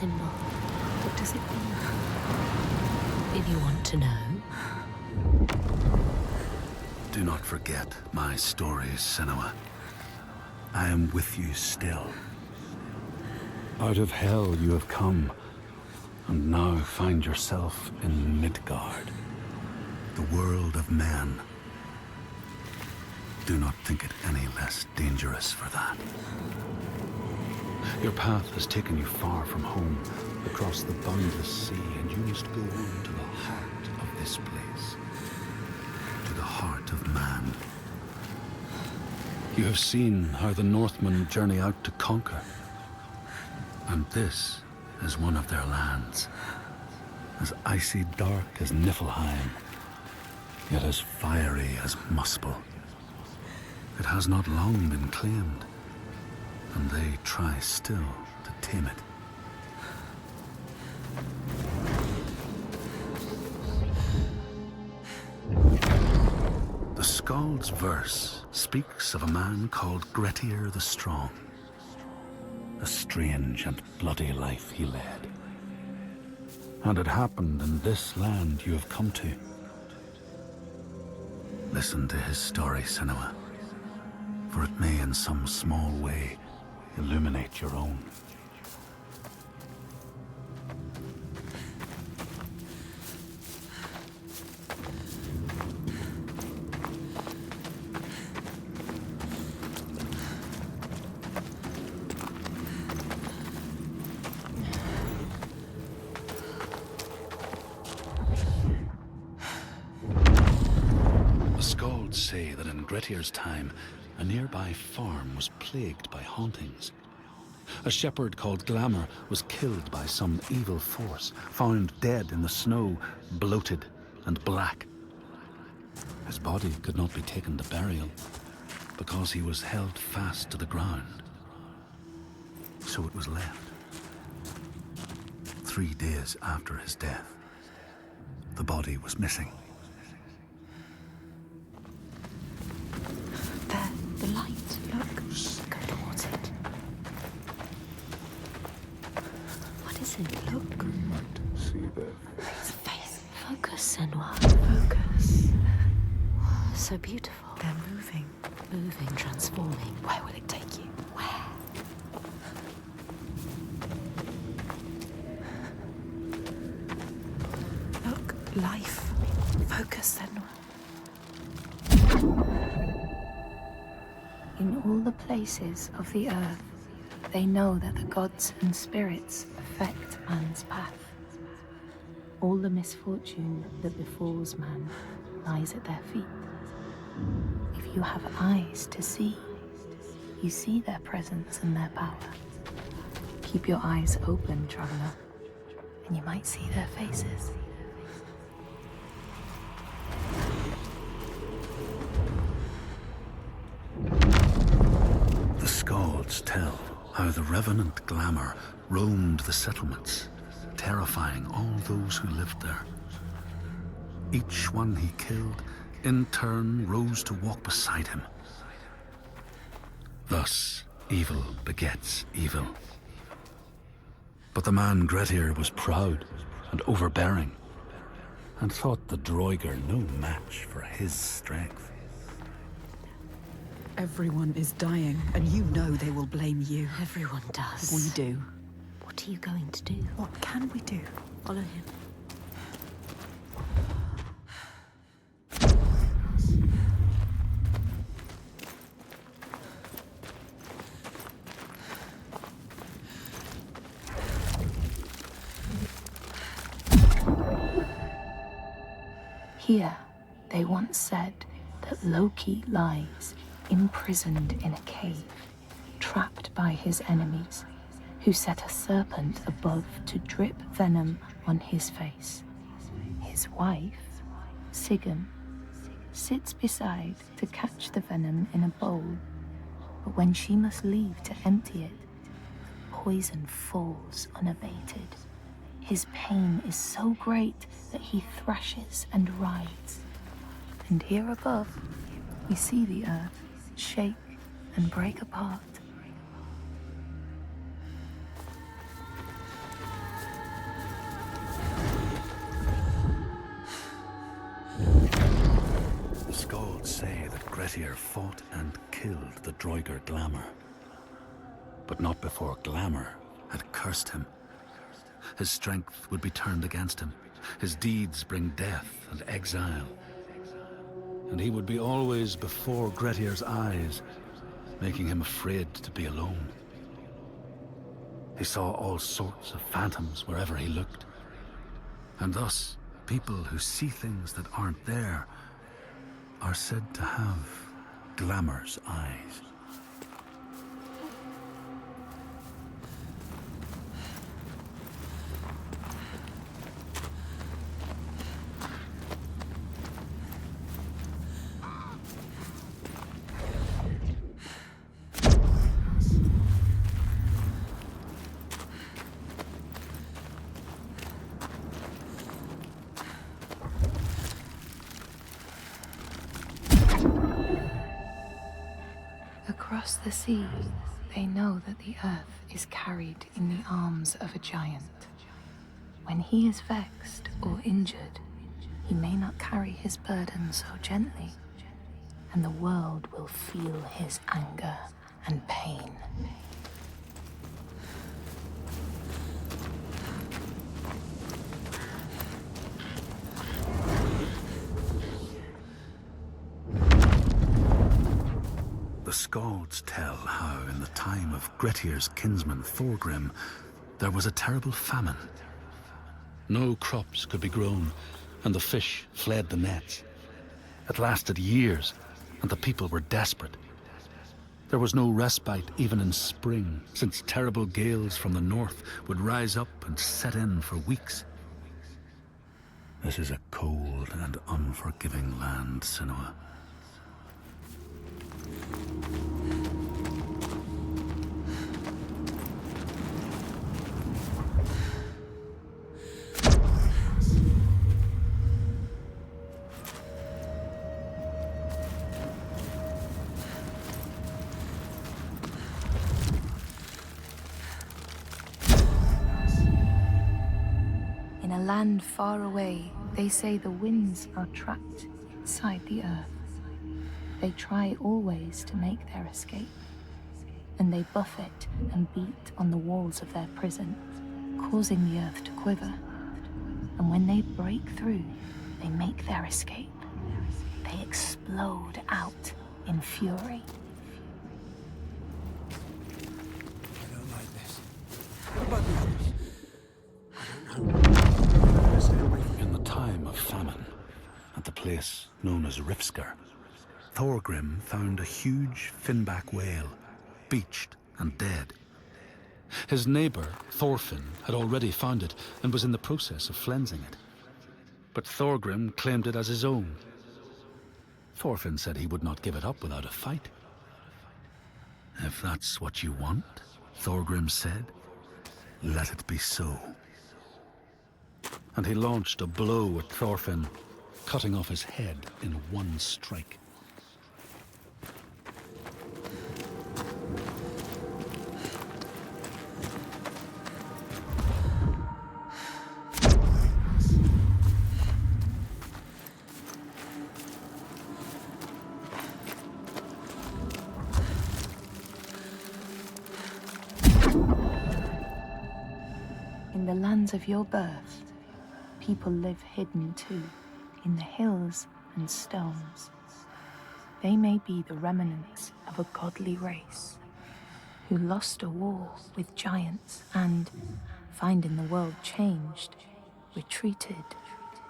symbol? What does it mean? If you want to know. Do not forget my stories, Senua. I am with you still. Out of hell you have come, and now find yourself in Midgard, the world of men. Do not think it any less dangerous for that. Your path has taken you far from home, across the boundless sea, and you must go on to the heart of this place, to the heart of man. You have seen how the Northmen journey out to conquer, and this is one of their lands, as icy dark as Niflheim, yet as fiery as Muspel. It has not long been claimed, and they try still to tame it. The Skald's verse speaks of a man called Grettir the Strong. A strange and bloody life he led. And it happened in this land you have come to. Listen to his story, Senua, for it may in some small way illuminate your own. Say that in Grettir's time, a nearby farm was plagued by hauntings. A shepherd called Glamour was killed by some evil force, found dead in the snow, bloated and black. His body could not be taken to burial because he was held fast to the ground. So it was left. 3 days after his death, the body was missing. The light, look. Go towards it. What is it? Look. You might see their It's a face. Focus, Senua. Focus. So beautiful. They're moving. Moving, transforming. Where will it take you? Where? Look, life. Focus, Senua. In all the places of the earth, they know that the gods and spirits affect man's path. All the misfortune that befalls man lies at their feet. If you have eyes to see, you see their presence and their power. Keep your eyes open, traveler, and you might see their faces. The Skalds tell how the revenant Glamour roamed the settlements, terrifying all those who lived there. Each one he killed, in turn, rose to walk beside him. Thus, evil begets evil. But the man Grettir was proud and overbearing, and thought the Droiger no match for his strength. Everyone is dying, and you know they will blame you. Everyone does. We do. What are you going to do? What can we do? Follow him. Here, they once said that Loki lies imprisoned in a cave, trapped by his enemies, who set a serpent above to drip venom on his face. His wife, Sigyn, sits beside to catch the venom in a bowl, but when she must leave to empty it, the poison falls unabated. His pain is so great that he thrashes and writhes. And here above, we see the earth shake and break apart. say that Grettir fought and killed the Droigar Glamour. But not before Glamour had cursed him. His strength would be turned against him. His deeds bring death and exile. And he would be always before Grettir's eyes, making him afraid to be alone. He saw all sorts of phantoms wherever he looked. And thus, people who see things that aren't there are said to have Glamour's eyes. Across the sea, they know that the earth is carried in the arms of a giant. When he is vexed or injured, he may not carry his burden so gently, and the world will feel his anger and pain. The Skalds tell how, in the time of Grettir's kinsman Thorgrim, there was a terrible famine. No crops could be grown, and the fish fled the nets. It lasted years, and the people were desperate. There was no respite even in spring, since terrible gales from the north would rise up and set in for weeks. This is a cold and unforgiving land, Senua. In a land far away, they say the winds are trapped inside the earth. They try always to make their escape, and they buffet and beat on the walls of their prison, causing the earth to quiver. And when they break through, they make their escape. They explode out in fury. I don't like this. What about the others? I don't know. Stay away from In the time of famine, at the place known as Rifskar, Thorgrim found a huge finback whale, beached and dead. His neighbour, Thorfinn, had already found it and was in the process of flensing it. But Thorgrim claimed it as his own. Thorfinn said he would not give it up without a fight. If that's what you want, Thorgrim said, let it be so. And he launched a blow at Thorfinn, cutting off his head in one strike. In the lands of your birth, people live hidden too, in the hills and stones. They may be the remnants of a godly race, who lost a war with giants and, finding the world changed, retreated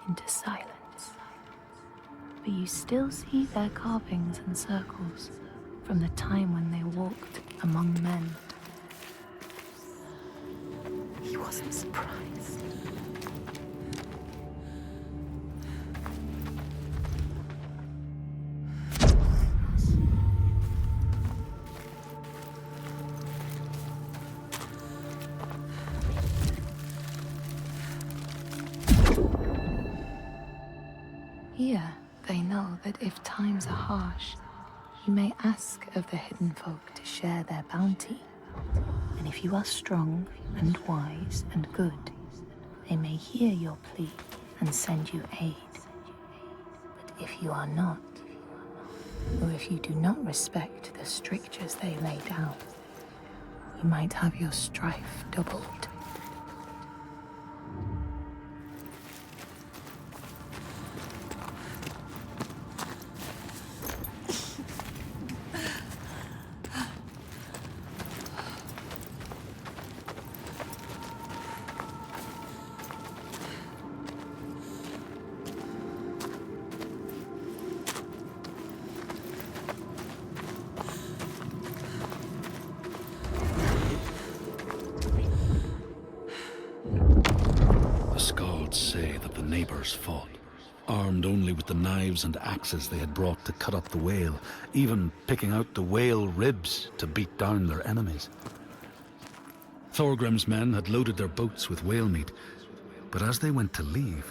into silence. But you still see their carvings and circles from the time when they walked among men. He wasn't surprised. Here, they know that if times are harsh, you may ask of the hidden folk to share their bounty. And if you are strong and wise and good, they may hear your plea and send you aid. But if you are not, if you do not respect the strictures they lay down, you might have your strife doubled. Say that the neighbors fought, armed only with the knives and axes they had brought to cut up the whale, even picking out the whale ribs to beat down their enemies. Thorgrim's men had loaded their boats with whale meat, but as they went to leave,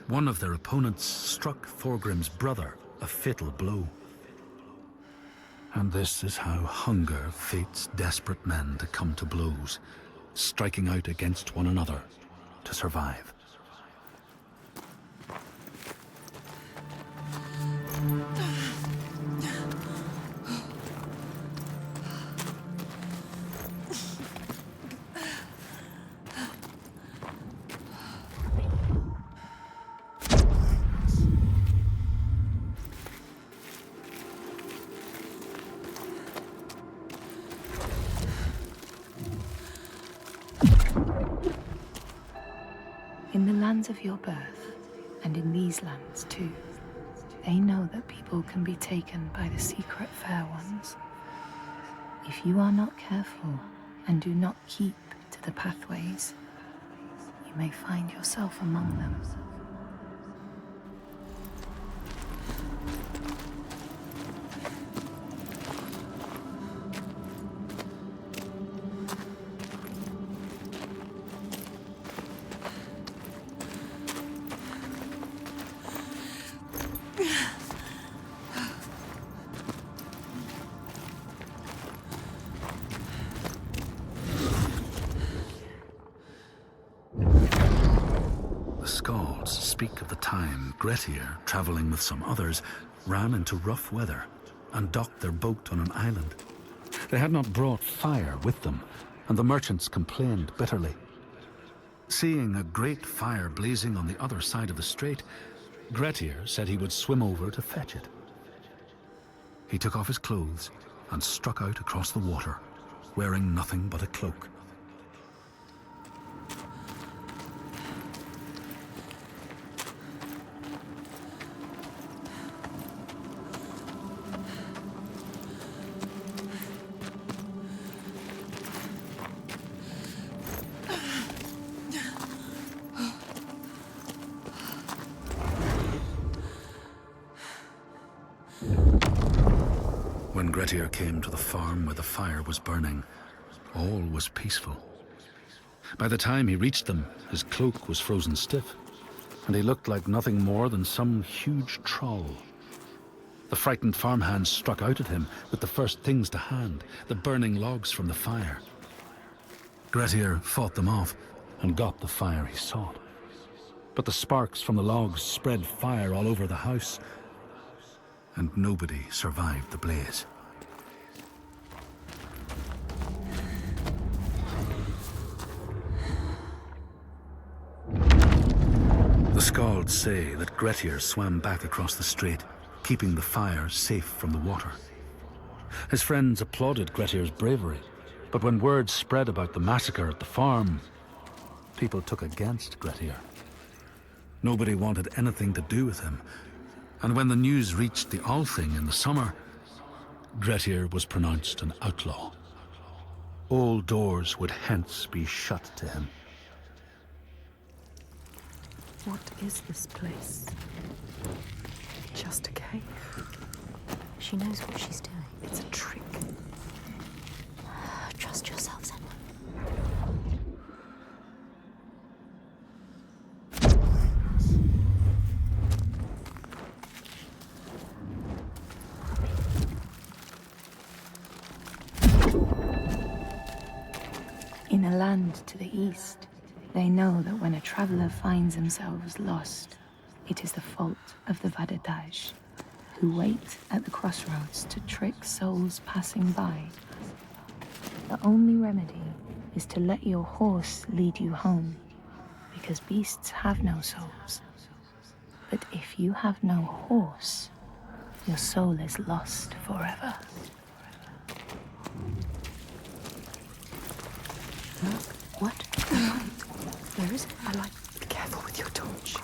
one of their opponents struck Thorgrim's brother a fatal blow. And this is how hunger fates desperate men to come to blows, striking out against one another to survive. In the lands of your birth, and in these lands too, they know that people can be taken by the secret fair ones. If you are not careful and do not keep to the pathways, you may find yourself among them. Speak of the time Grettir, traveling with some others, ran into rough weather and docked their boat on an island. They had not brought fire with them, and the merchants complained bitterly. Seeing a great fire blazing on the other side of the strait, Grettir said he would swim over to fetch it. He took off his clothes and struck out across the water, wearing nothing but a cloak. When Grettir came to the farm where the fire was burning, all was peaceful. By the time he reached them, his cloak was frozen stiff, and he looked like nothing more than some huge troll. The frightened farmhands struck out at him with the first things to hand, the burning logs from the fire. Grettir fought them off and got the fire he sought. But the sparks from the logs spread fire all over the house, and nobody survived the blaze. The Skalds say that Grettir swam back across the strait, keeping the fire safe from the water. His friends applauded Grettir's bravery, but when word spread about the massacre at the farm, people took against Grettir. Nobody wanted anything to do with him, and when the news reached the Althing in the summer, Grettir was pronounced an outlaw. All doors would hence be shut to him. What is this place? Just a cave. She knows what she's doing. It's a trick. Trust yourself, Senua. In a land to the east, they know that when a traveler finds themselves lost, it is the fault of the Vadadaj, who wait at the crossroads to trick souls passing by. The only remedy is to let your horse lead you home, because beasts have no souls. But if you have no horse, your soul is lost forever. Look. What? The light. Where is it? A light. Be careful with your torch.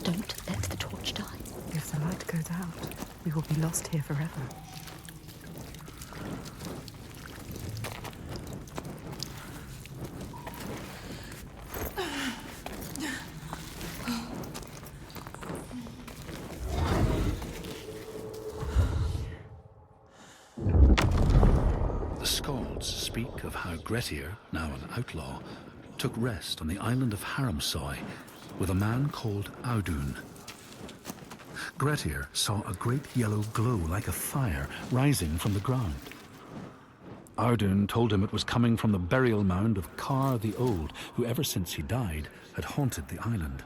Don't let the torch die. If the light goes out, we will be lost here forever. The Skalds speak of how Grettir, now an outlaw, took rest on the island of Haramsøy with a man called Audun. Grettir saw a great yellow glow like a fire rising from the ground. Audun told him it was coming from the burial mound of Kar the Old, who ever since he died had haunted the island,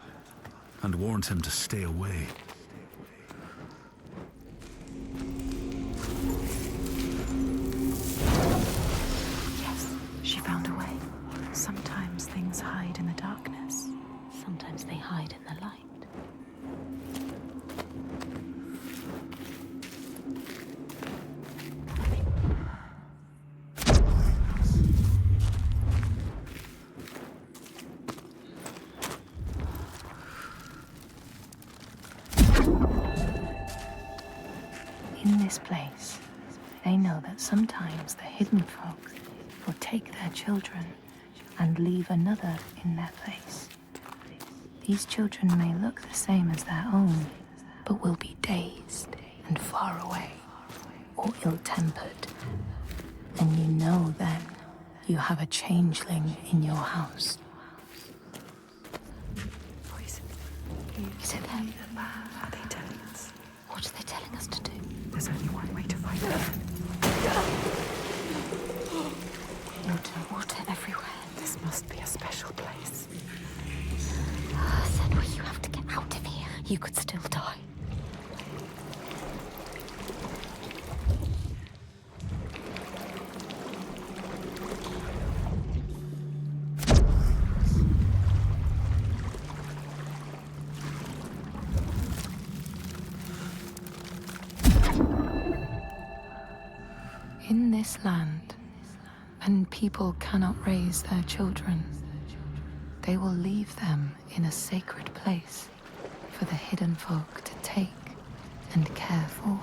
and warned him to stay away. She found a way. Sometimes things hide in the darkness. Sometimes they hide in the light. In this place, they know that sometimes the hidden folk will take their children and leave another in their place. These children may look the same as their own, but will be dazed and far away, or ill-tempered. And you know then you have a changeling in your house. Poison. Is it them? Are they telling us? What are they telling us to do? There's only one way to find them. Water everywhere. This must be a special place. Senua, you have to get out of here. You could still die. In this land, when people cannot raise their children, they will leave them in a sacred place for the hidden folk to take and care for.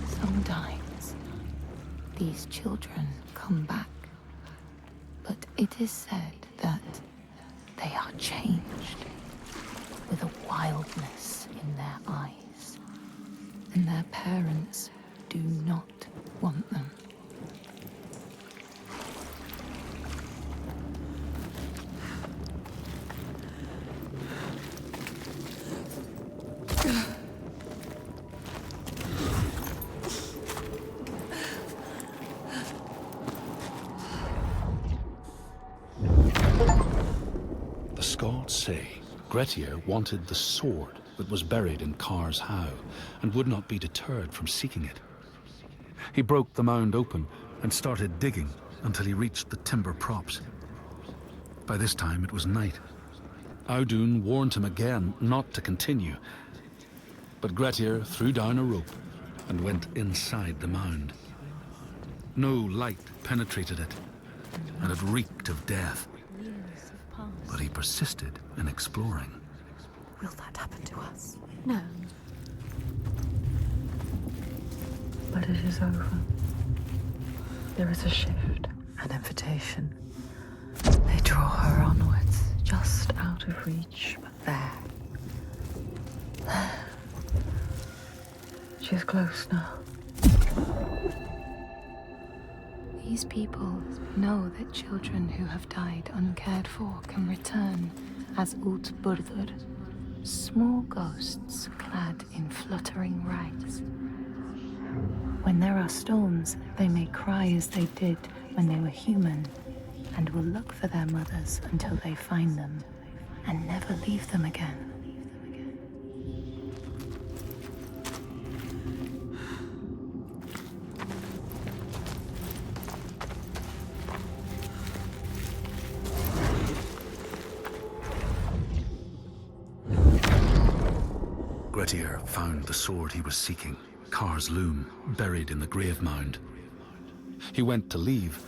Sometimes these children come back, but it is said that they are changed with a wildness in their eyes, and their parents do not want them. The Skalds say Grettir wanted the sword that was buried in Kar's How and would not be deterred from seeking it. He broke the mound open and started digging until he reached the timber props. By this time it was night. Audun warned him again not to continue, but Grettir threw down a rope and went inside the mound. No light penetrated it, and it reeked of death. But he persisted in exploring. Will that happen to us? No. But it is over. There is a shift, an invitation. They draw her onwards, just out of reach, but there. She's close now. These people know that children who have died uncared for can return as útburður, small ghosts clad in fluttering rags. When there are storms, they may cry as they did when they were human, and will look for their mothers until they find them, and never leave them again. Grettir found the sword he was seeking, Kar's loom, buried in the grave mound. He went to leave,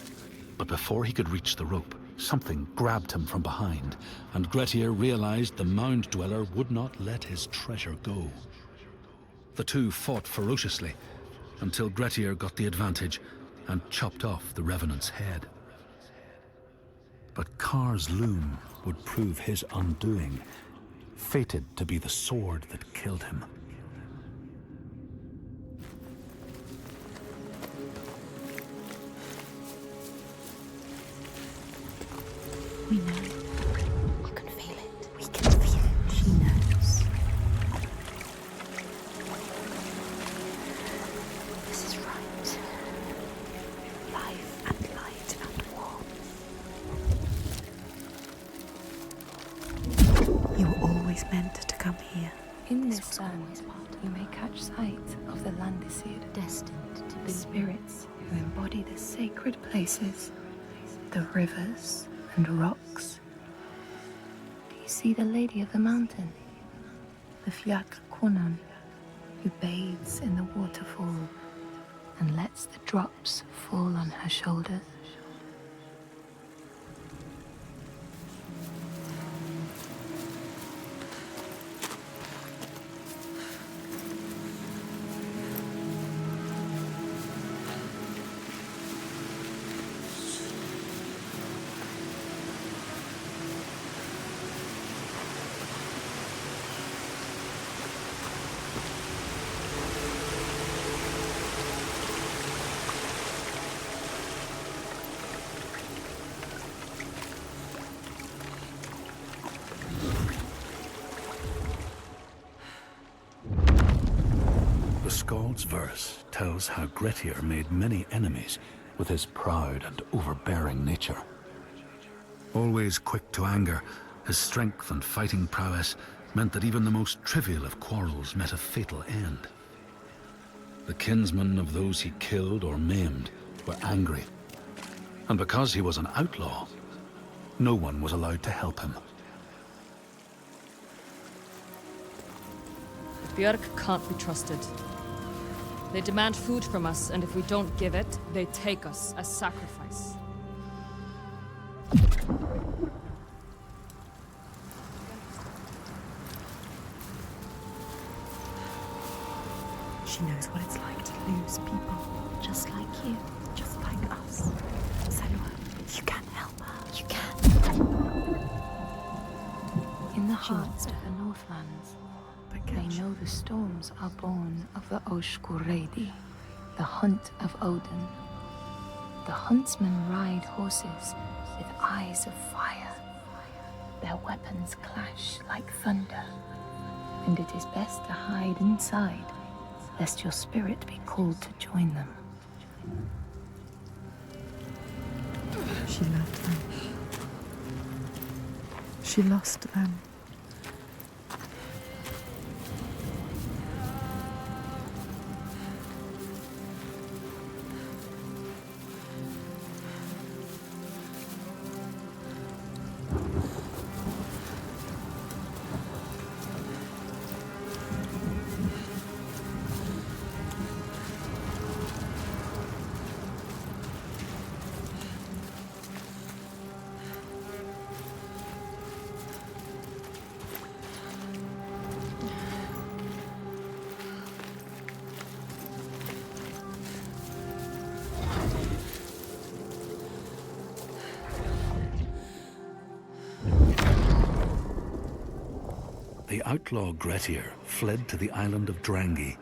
but before he could reach the rope, something grabbed him from behind, and Grettir realized the mound dweller would not let his treasure go. The two fought ferociously until Grettir got the advantage and chopped off the revenant's head. But Kar's loom would prove his undoing, fated to be the sword that killed him. We know. You can feel it. We can feel it. She knows. This is right. Life and light and warmth. You were always meant to come here. In this land, you may catch sight of the Landdísir, destined to be spirits who embody the sacred places, the rivers and rocks. Do you see the Lady of the Mountain? The Fjall Konan, who bathes in the waterfall and lets the drops fall on her shoulders. The Skald's verse tells how Grettir made many enemies with his proud and overbearing nature. Always quick to anger, his strength and fighting prowess meant that even the most trivial of quarrels met a fatal end. The kinsmen of those he killed or maimed were angry, and because he was an outlaw, no one was allowed to help him. Björk can't be trusted. They demand food from us, and if we don't give it, they take us as sacrifice. She knows what it's like to lose people. Just like you. Just like us. Senua, you can help her. You can. In the heart of the Northlands, they know the storms are born of the Oshkurreidi, the hunt of Odin. The huntsmen ride horses with eyes of fire. Their weapons clash like thunder, and it is best to hide inside, lest your spirit be called to join them. She loved them. She lost them. The outlaw Grettir fled to the island of Drangi.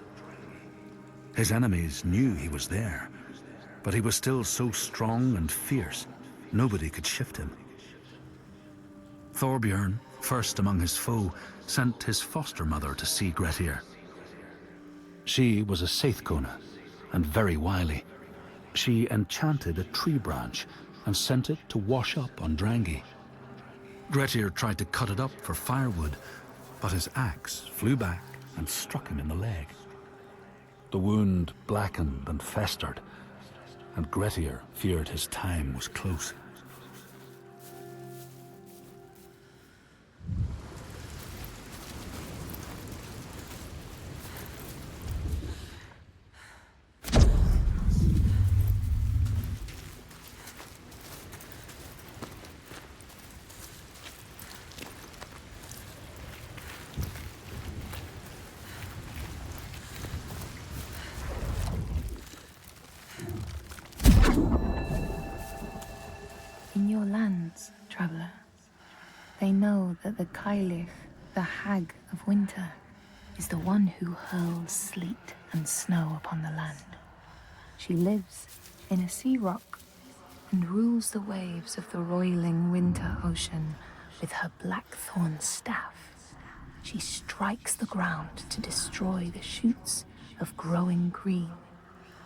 His enemies knew he was there, but he was still so strong and fierce, nobody could shift him. Thorbjorn, first among his foe, sent his foster mother to see Grettir. She was a Seithkona and very wily. She enchanted a tree branch and sent it to wash up on Drangi. Grettir tried to cut it up for firewood, but his axe flew back and struck him in the leg. The wound blackened and festered, and Grettir feared his time was close. They know that the Kailich, the Hag of Winter, is the one who hurls sleet and snow upon the land. She lives in a sea rock and rules the waves of the roiling winter ocean with her blackthorn staff. She strikes the ground to destroy the shoots of growing green,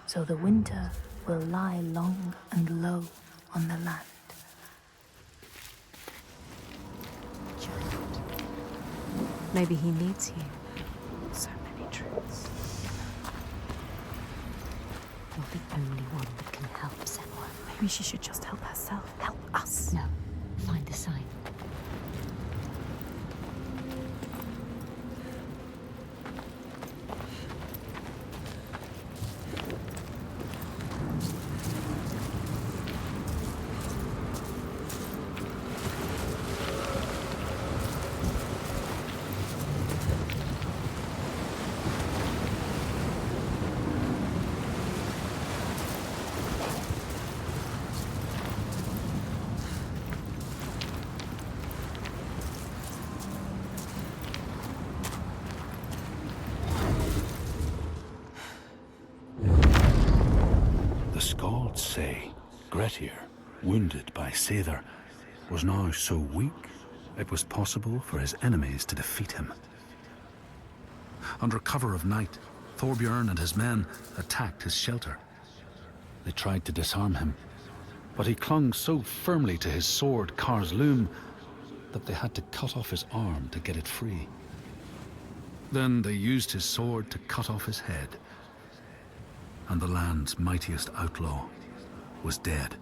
so the winter will lie long and low on the land. Maybe he needs you. So many truths. You're the only one that can help Senua. Maybe she should just help herself. Help us. No. Find the sign. The Skalds say Grettir, wounded by Seidr, was now so weak it was possible for his enemies to defeat him. Under cover of night, Thorbjorn and his men attacked his shelter. They tried to disarm him, but he clung so firmly to his sword, Kar's Loom, that they had to cut off his arm to get it free. Then they used his sword to cut off his head, and the land's mightiest outlaw was dead.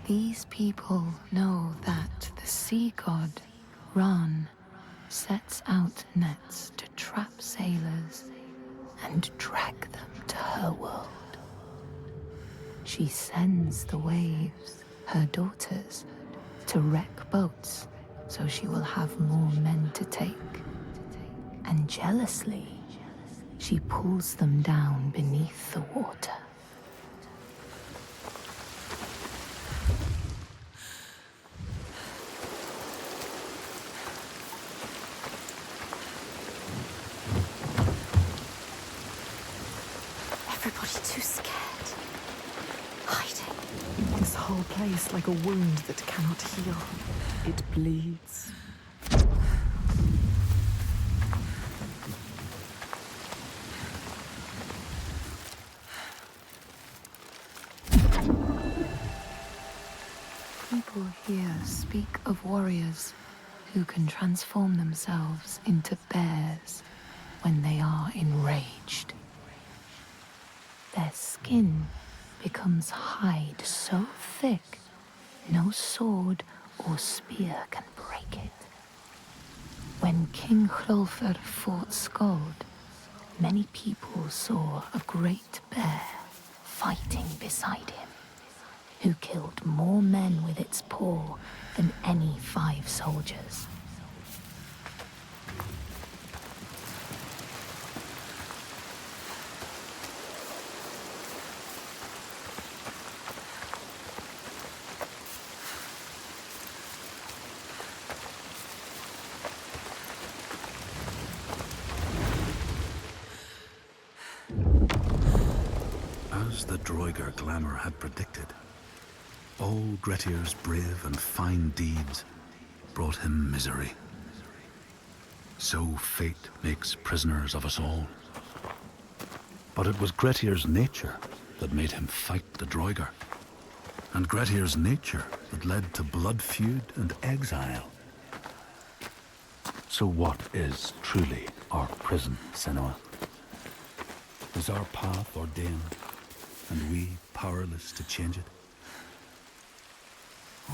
These people know that the sea god, Ran, sets out nets to trap sailors and drag them to her world. She sends the waves, her daughters, to wreck boats so she will have more men to take. And jealously, she pulls them down beneath the water. Everybody's too scared. Hiding. This whole place like a wound that cannot heal. It bleeds. People here speak of warriors who can transform themselves into bears when they are enraged. Their skin becomes hide so thick, no sword or spear can break it. When King Hrolfr fought Skald, many people saw a great bear fighting beside him, who killed more men with its paw than any 5 soldiers. As the Droigar glamour had predicted, all Grettir's brave and fine deeds brought him misery. So fate makes prisoners of us all. But it was Grettir's nature that made him fight the Droigar, and Grettir's nature that led to blood feud and exile. So what is truly our prison, Senua? Is our path ordained, and we powerless to change it?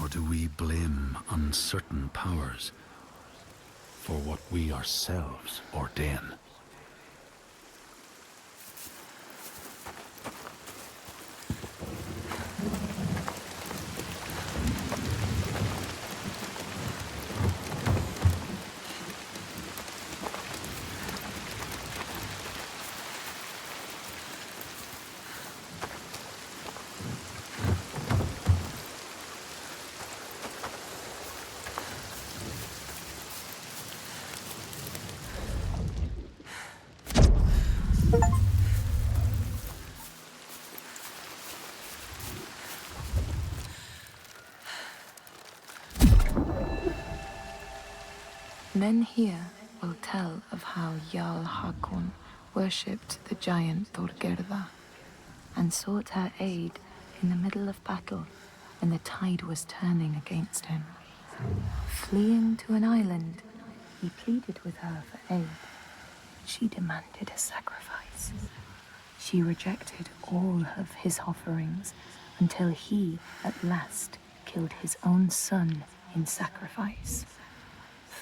Or do we blame uncertain powers for what we ourselves ordain. Men here will tell of how Jarl Hakon worshipped the giant Thorgerða and sought her aid in the middle of battle when the tide was turning against him. Fleeing to an island, he pleaded with her for aid. She demanded a sacrifice. She rejected all of his offerings until he, at last, killed his own son in sacrifice.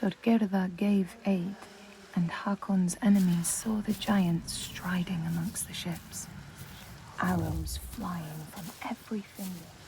Thorgerða gave aid, and Hakon's enemies saw the giant striding amongst the ships, arrows flying from every finger.